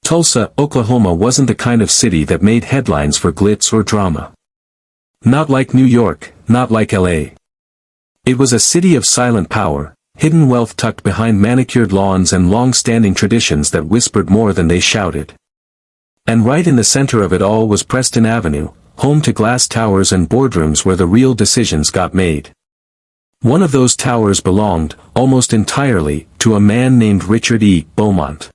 Tulsa, Oklahoma wasn't the kind of city that made headlines for glitz or drama. Not like New York, not like LA. It was a city of silent power, hidden wealth tucked behind manicured lawns and long-standing traditions that whispered more than they shouted. And right in the center of it all was Preston Avenue, home to glass towers and boardrooms where the real decisions got made. One of those towers belonged, almost entirely, to a man named Richard E. Bowmont.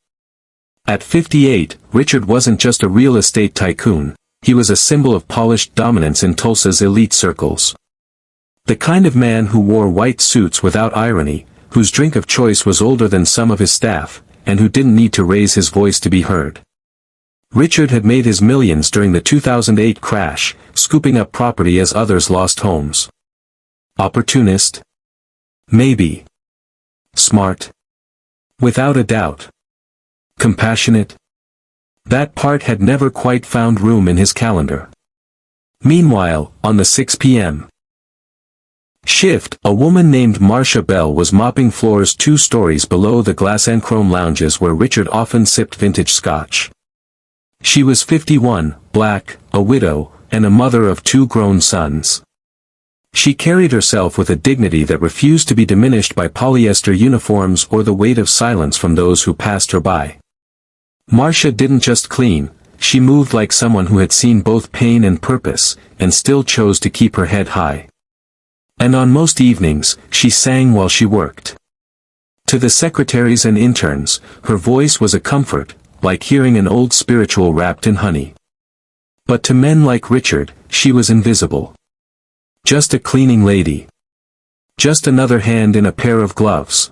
At 58, Richard wasn't just a real estate tycoon, he was a symbol of polished dominance in Tulsa's elite circles. The kind of man who wore white suits without irony, whose drink of choice was older than some of his staff, and who didn't need to raise his voice to be heard. Richard had made his millions during the 2008 crash, scooping up property as others lost homes. Opportunist? Maybe. Smart? Without a doubt. Compassionate? That part had never quite found room in his calendar. Meanwhile, on the 6 p.m. shift, a woman named Marsha Bell was mopping floors 2 stories below the glass and chrome lounges where Richard often sipped vintage scotch. She was 51, black, a widow, and a mother of 2 grown sons. She carried herself with a dignity that refused to be diminished by polyester uniforms or the weight of silence from those who passed her by. Marsha didn't just clean, she moved like someone who had seen both pain and purpose, and still chose to keep her head high. And on most evenings, she sang while she worked. To the secretaries and interns, her voice was a comfort, like hearing an old spiritual wrapped in honey. But to men like Richard, she was invisible. Just a cleaning lady. Just another hand in a pair of gloves.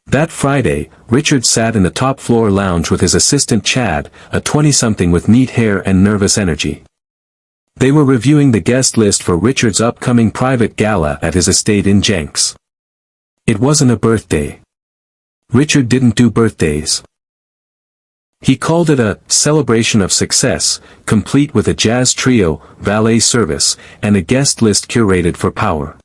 That Friday, Richard sat in the top-floor lounge with his assistant Chad, a 20-something with neat hair and nervous energy. They were reviewing the guest list for Richard's upcoming private gala at his estate in Jenks. It wasn't a birthday. Richard didn't do birthdays. He called it a celebration of success, complete with a jazz trio, valet service, and a guest list curated for power.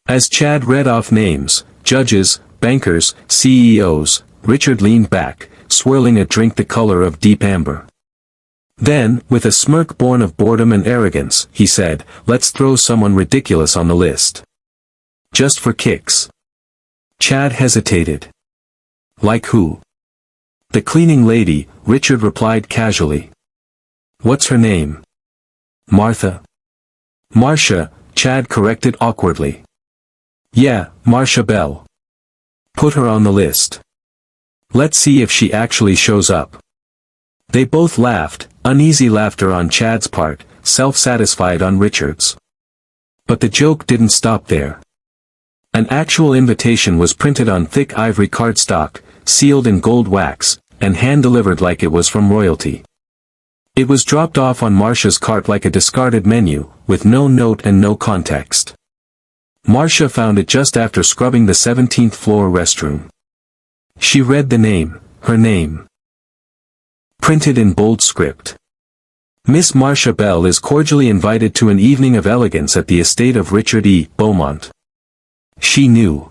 As Chad read off names, judges, bankers, CEOs, Richard leaned back, swirling a drink the color of deep amber. Then, with a smirk born of boredom and arrogance, he said, "Let's throw someone ridiculous on the list. Just for kicks." Chad hesitated. "Like who?" "The cleaning lady," Richard replied casually. "What's her name?" "Martha." "Marsha," Chad corrected awkwardly. "Yeah, Marsha Bell. Put her on the list. Let's see if she actually shows up." They both laughed, uneasy laughter on Chad's part, self-satisfied on Richard's. But the joke didn't stop there. An actual invitation was printed on thick ivory cardstock, sealed in gold wax, and hand-delivered like it was from royalty. It was dropped off on Marsha's cart like a discarded menu, with no note and no context. Marsha found it just after scrubbing the 17th floor restroom. She read the name, her name. Printed in bold script. "Miss Marsha Bell is cordially invited to an evening of elegance at the estate of Richard E. Bowmont." She knew.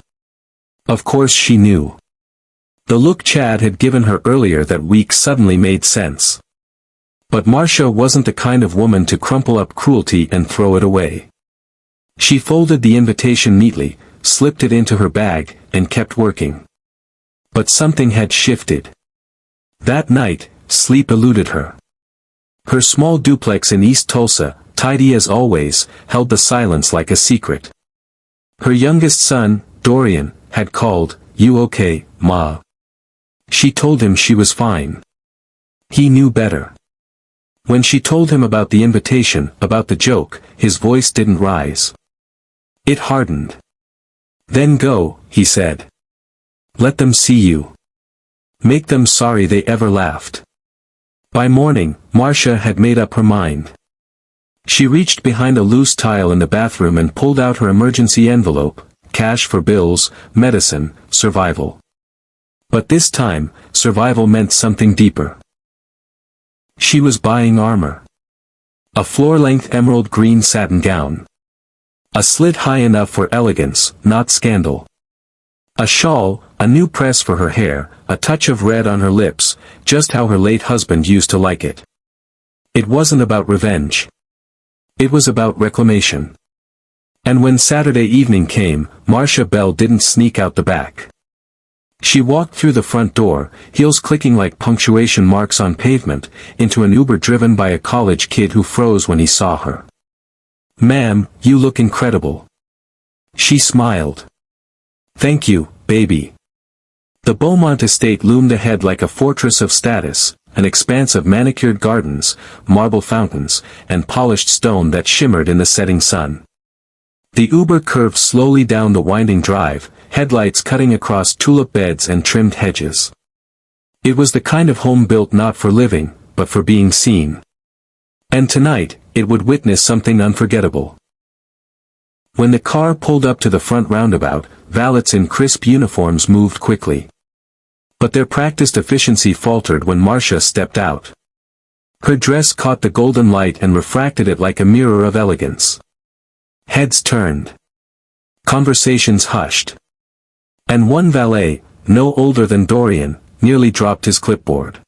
Of course she knew. The look Chad had given her earlier that week suddenly made sense. But Marsha wasn't the kind of woman to crumple up cruelty and throw it away. She folded the invitation neatly, slipped it into her bag, and kept working. But something had shifted. That night, sleep eluded her. Her small duplex in East Tulsa, tidy as always, held the silence like a secret. Her youngest son, Dorian, had called, "You okay, Ma?" She told him she was fine. He knew better. When she told him about the invitation, about the joke, his voice didn't rise. It hardened. "Then go," he said. "Let them see you. Make them sorry they ever laughed." By morning, Marsha had made up her mind. She reached behind a loose tile in the bathroom and pulled out her emergency envelope, cash for bills, medicine, survival. But this time, survival meant something deeper. She was buying armor. A floor-length emerald green satin gown. A slit high enough for elegance, not scandal. A shawl, a new press for her hair, a touch of red on her lips, just how her late husband used to like it. It wasn't about revenge. It was about reclamation. And when Saturday evening came, Marsha Bell didn't sneak out the back. She walked through the front door, heels clicking like punctuation marks on pavement, into an Uber driven by a college kid who froze when he saw her. "Ma'am, you look incredible." She smiled. "Thank you, baby." The Bowmont estate loomed ahead like a fortress of status, an expanse of manicured gardens, marble fountains, and polished stone that shimmered in the setting sun. The Uber curved slowly down the winding drive, headlights cutting across tulip beds and trimmed hedges. It was the kind of home built not for living, but for being seen. And tonight, it would witness something unforgettable. When the car pulled up to the front roundabout, valets in crisp uniforms moved quickly. But their practiced efficiency faltered when Marsha stepped out. Her dress caught the golden light and refracted it like a mirror of elegance. Heads turned. Conversations hushed. And one valet, no older than Dorian, nearly dropped his clipboard.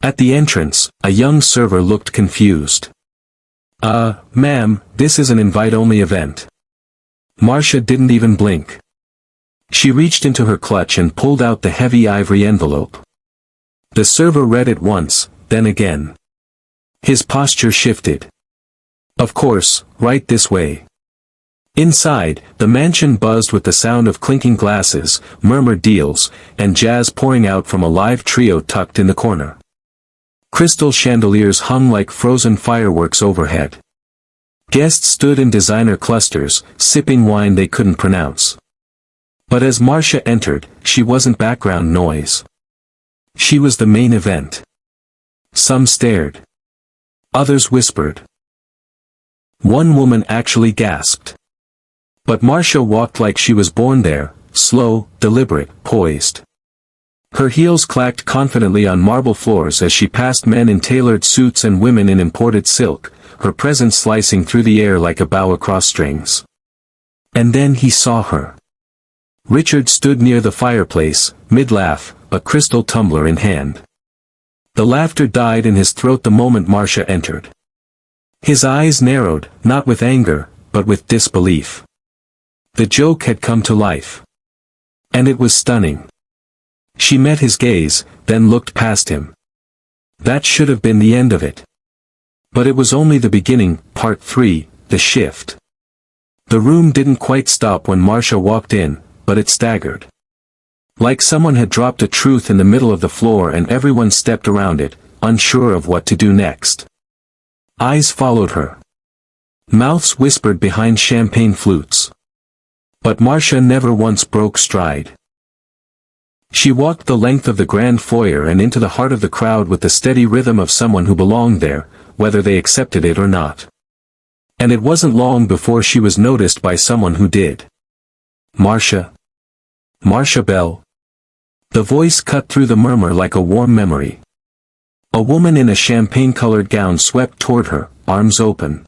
At the entrance, a young server looked confused. Ma'am, this is an invite-only event." Marsha didn't even blink. She reached into her clutch and pulled out the heavy ivory envelope. The server read it once, then again. His posture shifted. "Of course, right this way." Inside, the mansion buzzed with the sound of clinking glasses, murmured deals, and jazz pouring out from a live trio tucked in the corner. Crystal chandeliers hung like frozen fireworks overhead. Guests stood in designer clusters, sipping wine they couldn't pronounce. But as Marsha entered, she wasn't background noise. She was the main event. Some stared. Others whispered. One woman actually gasped. But Marsha walked like she was born there, slow, deliberate, poised. Her heels clacked confidently on marble floors as she passed men in tailored suits and women in imported silk, her presence slicing through the air like a bow across strings. And then he saw her. Richard stood near the fireplace, mid-laugh, a crystal tumbler in hand. The laughter died in his throat the moment Marsha entered. His eyes narrowed, not with anger, but with disbelief. The joke had come to life. And it was stunning. She met his gaze, then looked past him. That should have been the end of it. But it was only the beginning. Part 3, the shift. The room didn't quite stop when Marsha walked in, but it staggered. Like someone had dropped a truth in the middle of the floor and everyone stepped around it, unsure of what to do next. Eyes followed her. Mouths whispered behind champagne flutes. But Marsha never once broke stride. She walked the length of the grand foyer and into the heart of the crowd with the steady rhythm of someone who belonged there, whether they accepted it or not. And it wasn't long before she was noticed by someone who did. "Marsha? Marsha Bell?" The voice cut through the murmur like a warm memory. A woman in a champagne-colored gown swept toward her, arms open.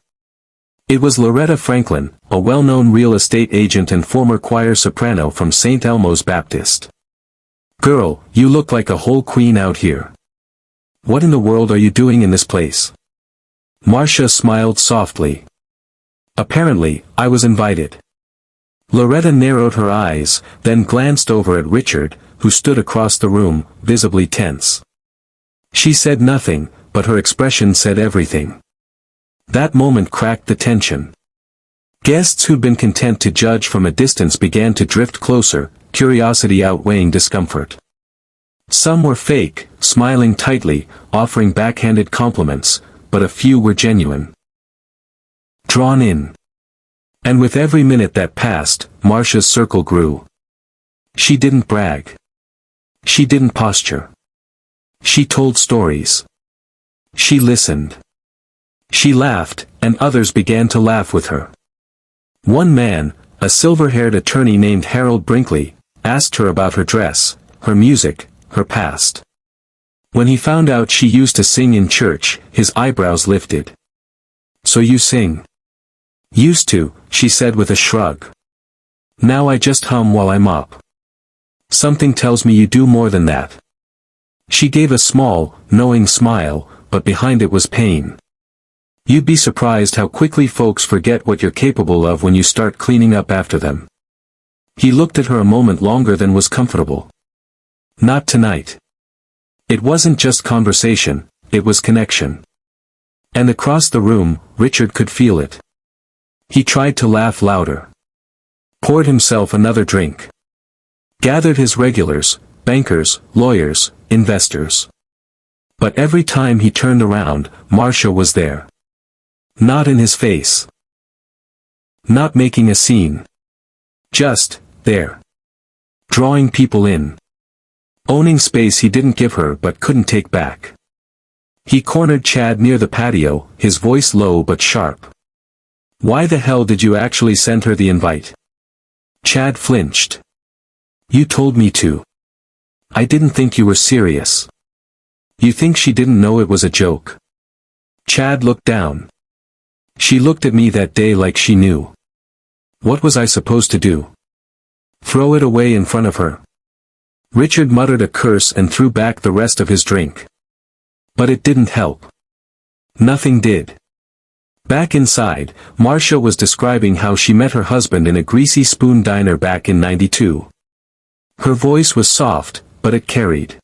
It was Loretta Franklin, a well-known real estate agent and former choir soprano from St. Elmo's Baptist. "Girl, you look like a whole queen out here. What in the world are you doing in this place?" Marsha smiled softly. "Apparently, I was invited." Loretta narrowed her eyes, then glanced over at Richard, who stood across the room, visibly tense. She said nothing, but her expression said everything. That moment cracked the tension. Guests who'd been content to judge from a distance began to drift closer, curiosity outweighing discomfort. Some were fake, smiling tightly, offering backhanded compliments, but a few were genuine. Drawn in. And with every minute that passed, Marsha's circle grew. She didn't brag. She didn't posture. She told stories. She listened. She laughed, and others began to laugh with her. One man, a silver-haired attorney named Harold Brinkley, asked her about her dress, her music, her past. When he found out she used to sing in church, his eyebrows lifted. "So you sing?" "Used to," she said with a shrug. "Now I just hum while I mop." Something tells me you do more than that. She gave a small, knowing smile, but behind it was pain. You'd be surprised how quickly folks forget what you're capable of when you start cleaning up after them. He looked at her a moment longer than was comfortable. Not tonight. It wasn't just conversation, it was connection. And across the room, Richard could feel it. He tried to laugh louder. Poured himself another drink. Gathered his regulars, bankers, lawyers, investors. But every time he turned around, Marsha was there. Not in his face. Not making a scene. Just, there. Drawing people in. Owning space he didn't give her but couldn't take back. He cornered Chad near the patio, his voice low but sharp. Why the hell did you actually send her the invite? Chad flinched. You told me to. I didn't think you were serious. You think she didn't know it was a joke? Chad looked down. She looked at me that day like she knew. What was I supposed to do? Throw it away in front of her? Richard muttered a curse and threw back the rest of his drink. But it didn't help. Nothing did. Back inside, Marsha was describing how she met her husband in a greasy spoon diner back in '92. Her voice was soft, but it carried.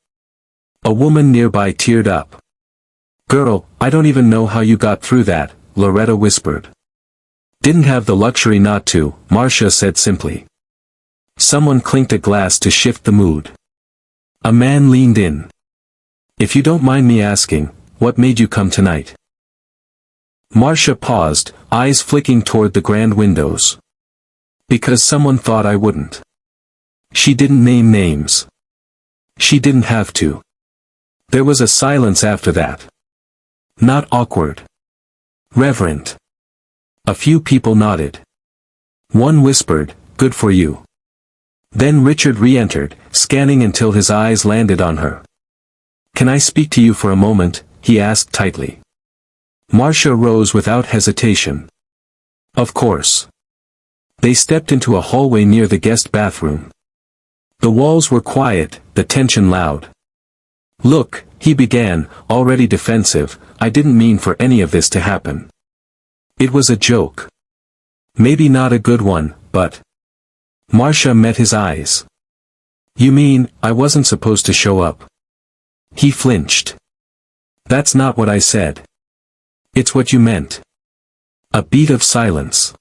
A woman nearby teared up. Girl, I don't even know how you got through that, Loretta whispered. Didn't have the luxury not to, Marsha said simply. Someone clinked a glass to shift the mood. A man leaned in. If you don't mind me asking, what made you come tonight? Marsha paused, eyes flicking toward the grand windows. Because someone thought I wouldn't. She didn't name names. She didn't have to. There was a silence after that. Not awkward. Reverent. A few people nodded. One whispered, good for you. Then Richard re-entered, scanning until his eyes landed on her. Can I speak to you for a moment? He asked tightly. Marsha rose without hesitation. Of course. They stepped into a hallway near the guest bathroom. The walls were quiet, the tension loud. Look, he began, already defensive, I didn't mean for any of this to happen. It was a joke. Maybe not a good one, but... Marsha met his eyes. You mean, I wasn't supposed to show up? He flinched. That's not what I said. It's what you meant. A beat of silence.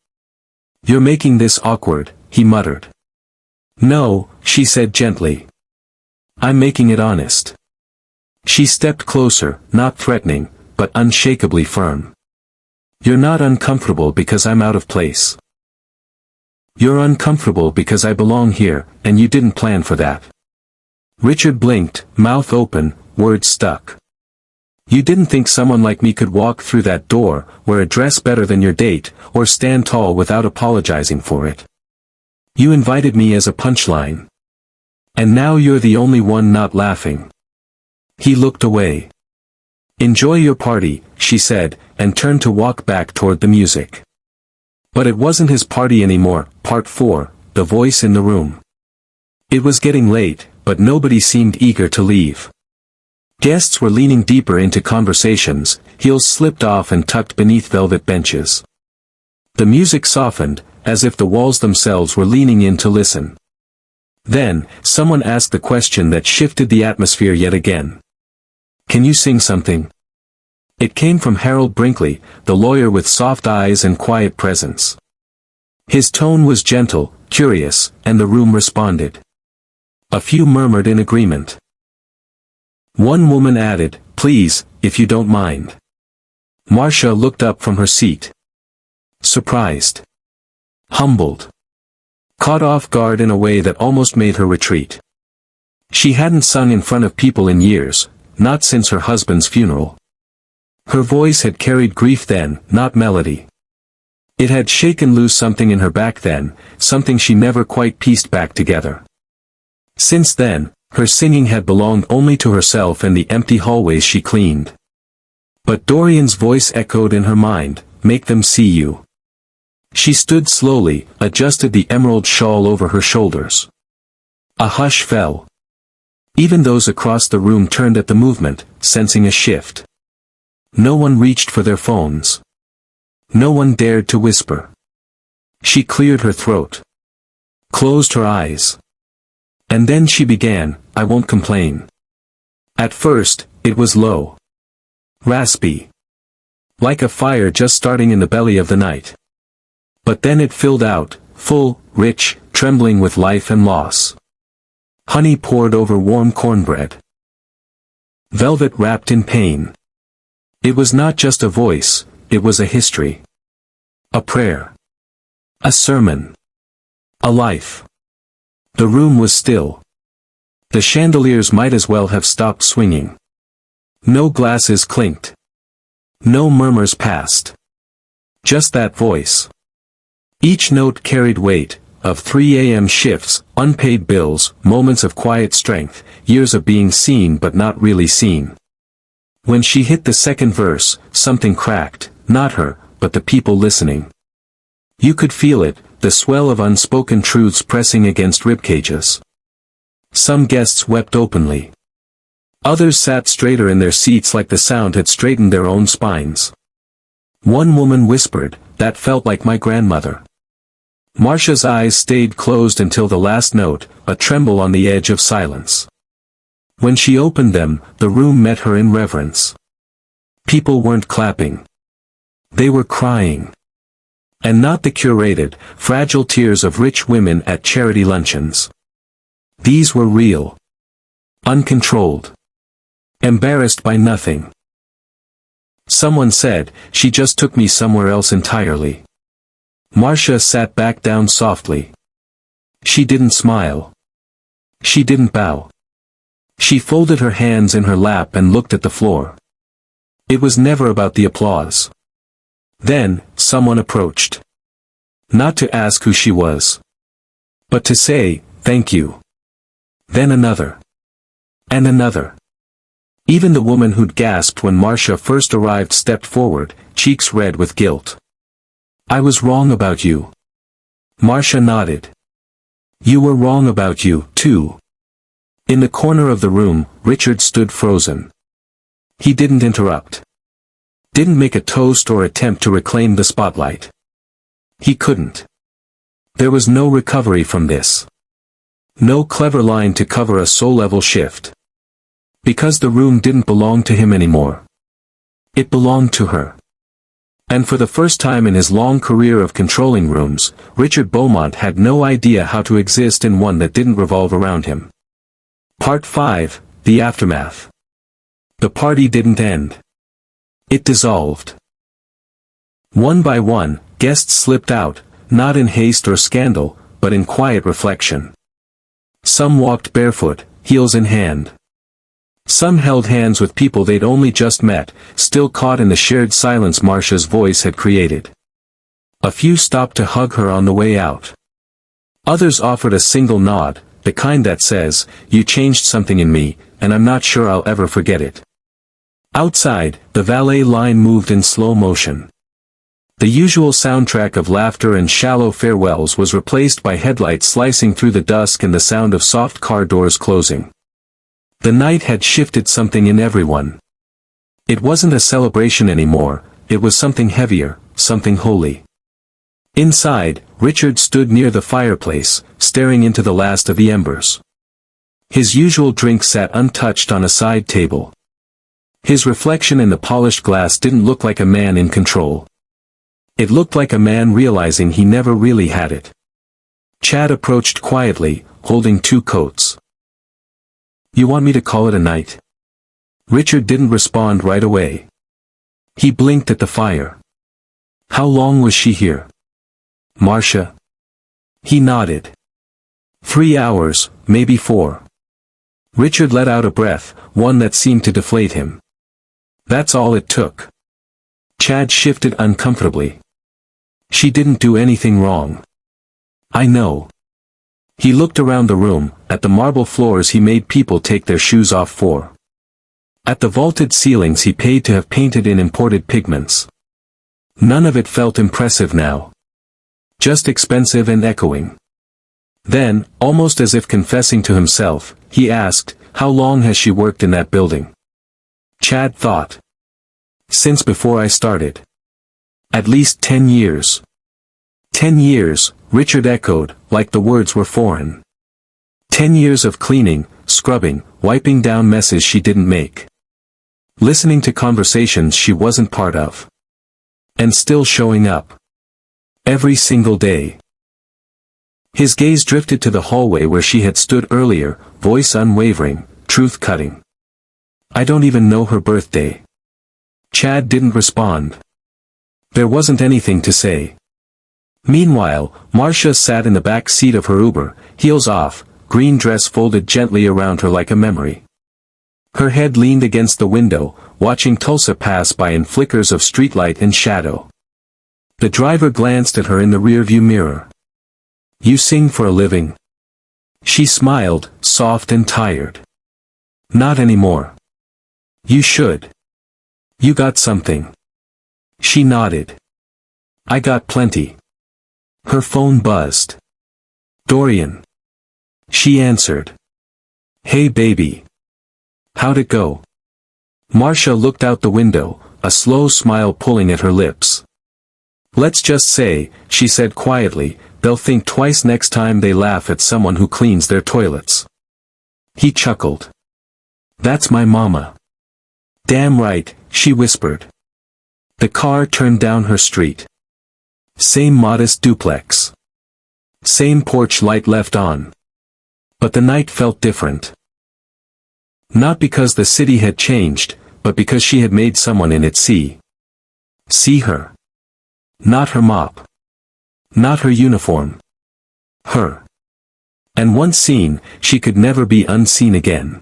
You're making this awkward, he muttered. No, she said gently. I'm making it honest. She stepped closer, not threatening, but unshakably firm. You're not uncomfortable because I'm out of place. You're uncomfortable because I belong here, and you didn't plan for that. Richard blinked, mouth open, words stuck. You didn't think someone like me could walk through that door, wear a dress better than your date, or stand tall without apologizing for it. You invited me as a punchline. And now you're the only one not laughing. He looked away. Enjoy your party, she said, and turned to walk back toward the music. But it wasn't his party anymore. Part 4, the voice in the room. It was getting late, but nobody seemed eager to leave. Guests were leaning deeper into conversations, heels slipped off and tucked beneath velvet benches. The music softened, as if the walls themselves were leaning in to listen. Then, someone asked the question that shifted the atmosphere yet again. Can you sing something? It came from Harold Brinkley, the lawyer with soft eyes and quiet presence. His tone was gentle, curious, and the room responded. A few murmured in agreement. One woman added, please, if you don't mind. Marsha looked up from her seat. Surprised. Humbled. Caught off guard in a way that almost made her retreat. She hadn't sung in front of people in years, not since her husband's funeral. Her voice had carried grief then, not melody. It had shaken loose something in her back then, something she never quite pieced back together. Since then, her singing had belonged only to herself and the empty hallways she cleaned. But Dorian's voice echoed in her mind, make them see you. She stood slowly, adjusted the emerald shawl over her shoulders. A hush fell. Even those across the room turned at the movement, sensing a shift. No one reached for their phones. No one dared to whisper. She cleared her throat. Closed her eyes. And then she began, "I won't complain." At first, it was low. Raspy. Like a fire just starting in the belly of the night. But then it filled out, full, rich, trembling with life and loss. Honey poured over warm cornbread. Velvet wrapped in pain. It was not just a voice, it was a history. A prayer. A sermon. A life. The room was still. The chandeliers might as well have stopped swinging. No glasses clinked. No murmurs passed. Just that voice. Each note carried weight, of 3 a.m. shifts, unpaid bills, moments of quiet strength, years of being seen but not really seen. When she hit the second verse, something cracked, not her, but the people listening. You could feel it, the swell of unspoken truths pressing against ribcages. Some guests wept openly. Others sat straighter in their seats like the sound had straightened their own spines. One woman whispered, "That felt like my grandmother." Marsha's eyes stayed closed until the last note, a tremble on the edge of silence. When she opened them, the room met her in reverence. People weren't clapping. They were crying. And not the curated, fragile tears of rich women at charity luncheons. These were real. Uncontrolled. Embarrassed by nothing. Someone said, "She just took me somewhere else entirely." Marsha sat back down softly. She didn't smile. She didn't bow. She folded her hands in her lap and looked at the floor. It was never about the applause. Then, someone approached. Not to ask who she was. But to say, "Thank you." Then another. And another. Even the woman who'd gasped when Marsha first arrived stepped forward, cheeks red with guilt. "I was wrong about you." Marsha nodded. "You were wrong about you, too." In the corner of the room, Richard stood frozen. He didn't interrupt. Didn't make a toast or attempt to reclaim the spotlight. He couldn't. There was no recovery from this. No clever line to cover a soul-level shift. Because the room didn't belong to him anymore. It belonged to her. And for the first time in his long career of controlling rooms, Richard Bowmont had no idea how to exist in one that didn't revolve around him. Part 5, The Aftermath. The party didn't end. It dissolved. One by one, guests slipped out, not in haste or scandal, but in quiet reflection. Some walked barefoot, heels in hand. Some held hands with people they'd only just met, still caught in the shared silence Marsha's voice had created. A few stopped to hug her on the way out. Others offered a single nod, the kind that says, "You changed something in me, and I'm not sure I'll ever forget it." Outside, the valet line moved in slow motion. The usual soundtrack of laughter and shallow farewells was replaced by headlights slicing through the dusk and the sound of soft car doors closing. The night had shifted something in everyone. It wasn't a celebration anymore, it was something heavier, something holy. Inside, Richard stood near the fireplace, staring into the last of the embers. His usual drink sat untouched on a side table. His reflection in the polished glass didn't look like a man in control. It looked like a man realizing he never really had it. Chad approached quietly, holding 2 coats. "You want me to call it a night?" Richard didn't respond right away. He blinked at the fire. "How long was she here?" "Marsha?" He nodded. 3 hours, maybe 4. Richard let out a breath, one that seemed to deflate him. That's all it took. Chad shifted uncomfortably. "She didn't do anything wrong." "I know." He looked around the room, at the marble floors he made people take their shoes off for. At the vaulted ceilings he paid to have painted in imported pigments. None of it felt impressive now. Just expensive and echoing. Then, almost as if confessing to himself, he asked, "How long has she worked in that building?" Chad thought. "Since before I started. At least 10 years. 10 years, Richard echoed, like the words were foreign. 10 years of cleaning, scrubbing, wiping down messes she didn't make. Listening to conversations she wasn't part of. And still showing up. Every single day." His gaze drifted to the hallway where she had stood earlier, voice unwavering, truth cutting. "I don't even know her birthday." Chad didn't respond. There wasn't anything to say. Meanwhile, Marsha sat in the back seat of her Uber, heels off, green dress folded gently around her like a memory. Her head leaned against the window, watching Tulsa pass by in flickers of streetlight and shadow. The driver glanced at her in the rearview mirror. "You sing for a living?" She smiled, soft and tired. "Not anymore." "You should. You got something." She nodded. "I got plenty." Her phone buzzed. "Dorian." She answered. "Hey baby. How'd it go?" Marsha looked out the window, a slow smile pulling at her lips. "Let's just say," she said quietly, "they'll think twice next time they laugh at someone who cleans their toilets." He chuckled. "That's my mama." "Damn right," she whispered. The car turned down her street. Same modest duplex. Same porch light left on. But the night felt different. Not because the city had changed, but because she had made someone in it see. See her. Not her mop. Not her uniform. Her. And once seen, she could never be unseen again.